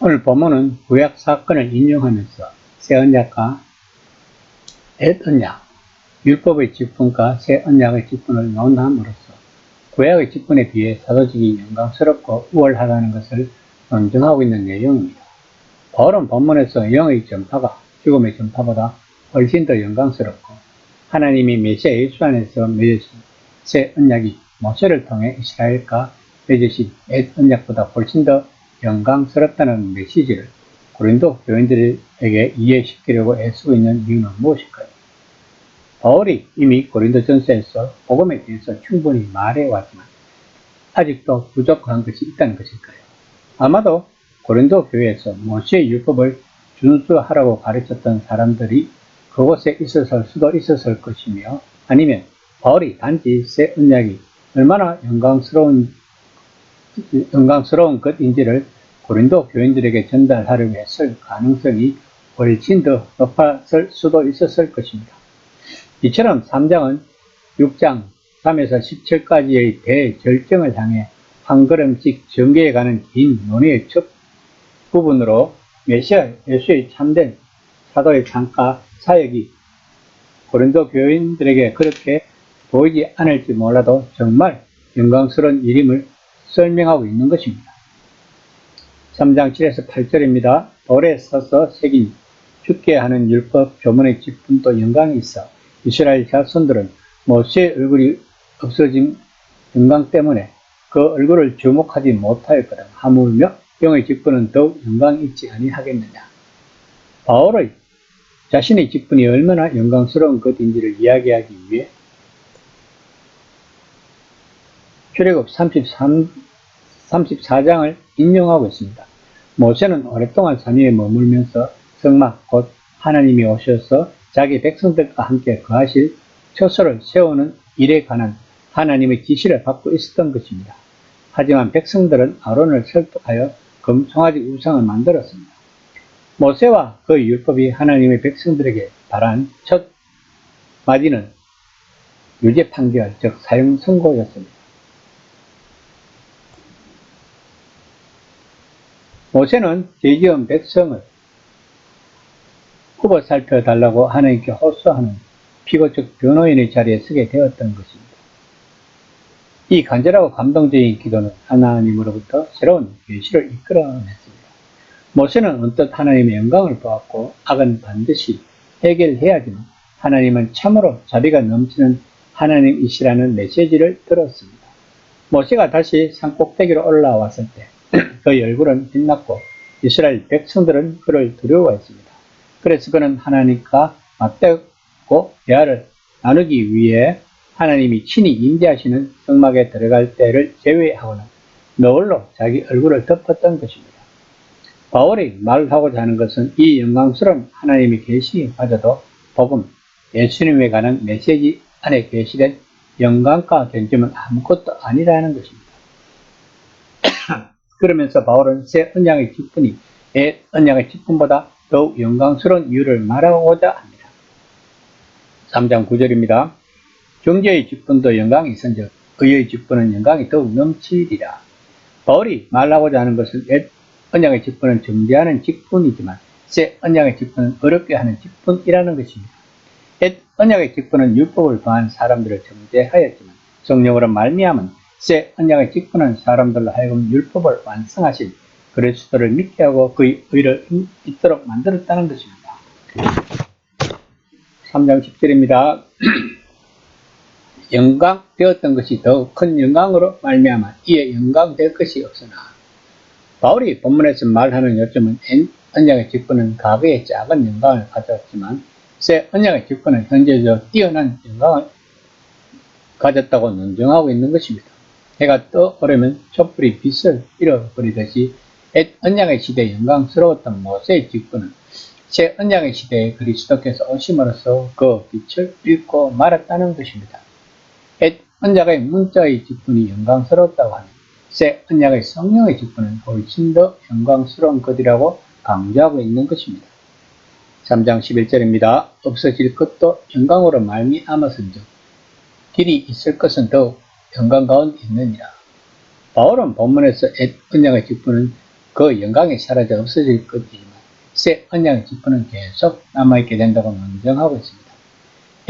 오늘 본문은 구약 사건을 인용하면서 새 언약과 옛 언약, 율법의 직분과 새 언약의 직분을 논함으로써 구약의 직분에 비해 사도직이 영광스럽고 우월하다는 것을 논증하고 있는 내용입니다. 바울은 본문에서 영의 전파가 죽음의 전파보다 훨씬 더 영광스럽고 하나님이 메시아 예수 안에서 맺으신 새 언약이 모세를 통해 이스라엘과 맺으신 옛 언약보다 훨씬 더 영광스럽다는 메시지를 고린도 교인들에게 이해시키려고 애쓰고 있는 이유는 무엇일까요? 바울이 이미 고린도전서에서 복음에 대해서 충분히 말해왔지만 아직도 부족한 것이 있다는 것일까요? 아마도 고린도 교회에서 모세의 율법을 준수하라고 가르쳤던 사람들이 그곳에 있었을 수도 있었을 것이며, 아니면 바울이 단지 새 언약이 얼마나 영광스러운 것인지를 고린도 교인들에게 전달하려고 했을 가능성이 훨씬 더 높았을 수도 있었을 것입니다. 이처럼 3장은 6장 3에서 17까지의 대절정을 향해 한 걸음씩 전개해가는 긴 논의의 첫 부분으로 메시아 예수의 참된 사도의 창과 사역이 고린도 교인들에게 그렇게 보이지 않을지 몰라도 정말 영광스러운 일임을 설명하고 있는 것입니다. 3장 7에서 8절입니다. 돌에 서서 새긴 죽게 하는 율법 조문의 직분도 영광이 있어 이스라엘 자손들은 모세의 얼굴이 없어진 영광 때문에 그 얼굴을 주목하지 못하였거든. 하물며 영의 직분은 더욱 영광이 있지 아니하겠느냐. 바울의 자신의 직분이 얼마나 영광스러운 것인지를 이야기하기 위해 출애굽 34장을 인용하고 있습니다. 모세는 오랫동안 산 위에 머물면서 성막 곧 하나님이 오셔서 자기 백성들과 함께 거하실 처소를 세우는 일에 관한 하나님의 지시를 받고 있었던 것입니다. 하지만 백성들은 아론을 설득하여 금송아지 우상을 만들었습니다. 모세와 그 율법이 하나님의 백성들에게 발한 첫 마디는 유죄 판결, 즉 사형 선고였습니다. 모세는 죄지은 백성을 굽어 살펴달라고 하나님께 호소하는 피고적 변호인의 자리에 서게 되었던 것입니다. 이 간절하고 감동적인 기도는 하나님으로부터 새로운 계시를 이끌어냈습니다. 모세는 언뜻 하나님의 영광을 보았고 악은 반드시 해결해야지만 하나님은 참으로 자비가 넘치는 하나님이시라는 메시지를 들었습니다. 모세가 다시 산꼭대기로 올라왔을 때 그의 얼굴은 빛났고 이스라엘 백성들은 그를 두려워했습니다. 그래서 그는 하나님과 맞대고 대화를 나누기 위해 하나님이 친히 임재하시는 성막에 들어갈 때를 제외하고는 너울로 자기 얼굴을 덮었던 것입니다. 바울이 말하고자 하는 것은 이 영광스러운 하나님의 계시마저도 복음, 예수님에 관한 메시지 안에 계시된 영광과 견주면 아무것도 아니라는 것입니다. 그러면서 바울은 새 언약의 직분이 옛 언약의 직분보다 더욱 영광스러운 이유를 말하고자 합니다. 3장 9절입니다. 경제의 직분도 영광이 있은즉 의의 직분은 영광이 더욱 넘치리라. 바울이 말하고자 하는 것은 옛 언약의 직분은 정죄하는 직분이지만 새 언약의 직분은 어렵게 하는 직분이라는 것입니다. 옛 언약의 직분은 율법을 더한 사람들을 정죄하였지만 성령으로 말미암은 새 언약의 직분은 사람들로 하여금 율법을 완성하신 그리스도를 믿게 하고 그의 의를 잇도록 만들었다는 것입니다. 3장 10절입니다. 영광 되었던 것이 더욱 큰 영광으로 말미암아 이에 영광 될 것이 없으나. 바울이 본문에서 말하는 요점은 언약의 직분은 과거에 작은 영광을 가졌지만 새 언약의 직분은 현재적 뛰어난 영광을 가졌다고 논증하고 있는 것입니다. 해가 떠오르면 촛불이 빛을 잃어버리듯이 옛 언약의 시대에 영광스러웠던 모세의 직분은 새 언약의 시대에 그리스도께서 오심으로써 그 빛을 잃고 말았다는 것입니다. 옛 언약의 문자의 직분이 영광스러웠다고 하면 새 언약의 성령의 직분은 훨씬 더 영광스러운 것이라고 강조하고 있는 것입니다. 3장 11절입니다. 없어질 것도 영광으로 말미암았은즉 길이 있을 것은 더욱 영광 가운데 있느니라. 바울은 본문에서 옛 언약의 직분은 그 영광이 사라져 없어질 것이지만 새 언약의 지푸는 계속 남아있게 된다고 논증하고 있습니다.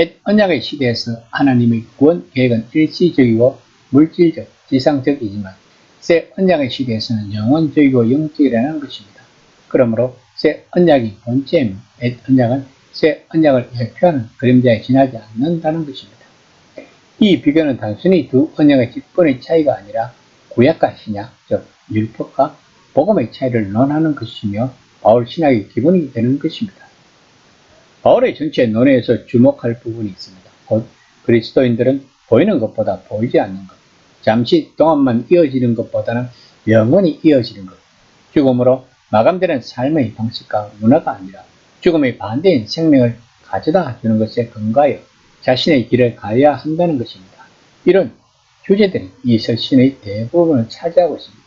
옛 언약의 시대에서 하나님의 구원 계획은 일시적이고 물질적, 지상적이지만 새 언약의 시대에서는 영원적이고 영적이라는 것입니다. 그러므로 새 언약이 본체이며 옛 언약은 새 언약을 예표하는 그림자에 지나지 않는다는 것입니다. 이 비교는 단순히 두 언약의 직분의 차이가 아니라 구약과 신약, 즉 율법과 복음의 차이를 논하는 것이며 바울 신학의 기본이 되는 것입니다. 바울의 전체 논의에서 주목할 부분이 있습니다. 곧 그리스도인들은 보이는 것보다 보이지 않는 것, 잠시 동안만 이어지는 것보다는 영원히 이어지는 것, 죽음으로 마감되는 삶의 방식과 문화가 아니라 죽음의 반대인 생명을 가져다 주는 것에 근거하여 자신의 길을 가야 한다는 것입니다. 이런 주제들이 이 서신의 대부분을 차지하고 있습니다.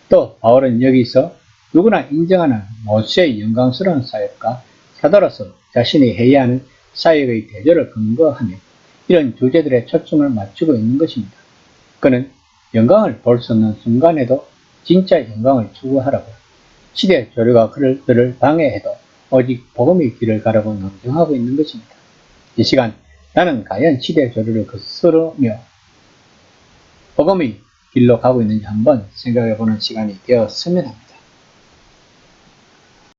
또 바울은 여기서 누구나 인정하는 모세의 영광스러운 사역과 사도로서 자신이 해야 하는 사역의 대조를 근거하며 이런 주제들에 초점을 맞추고 있는 것입니다. 그는 영광을 볼 수 없는 순간에도 진짜 영광을 추구하라고, 시대 조류가 그들을 방해해도 오직 복음의 길을 가라고 논증하고 있는 것입니다. 이 시간 나는 과연 시대 조류를 거스르며 복음의 길로 가고 있는지 한번 생각해보는 시간이 되었으면 합니다.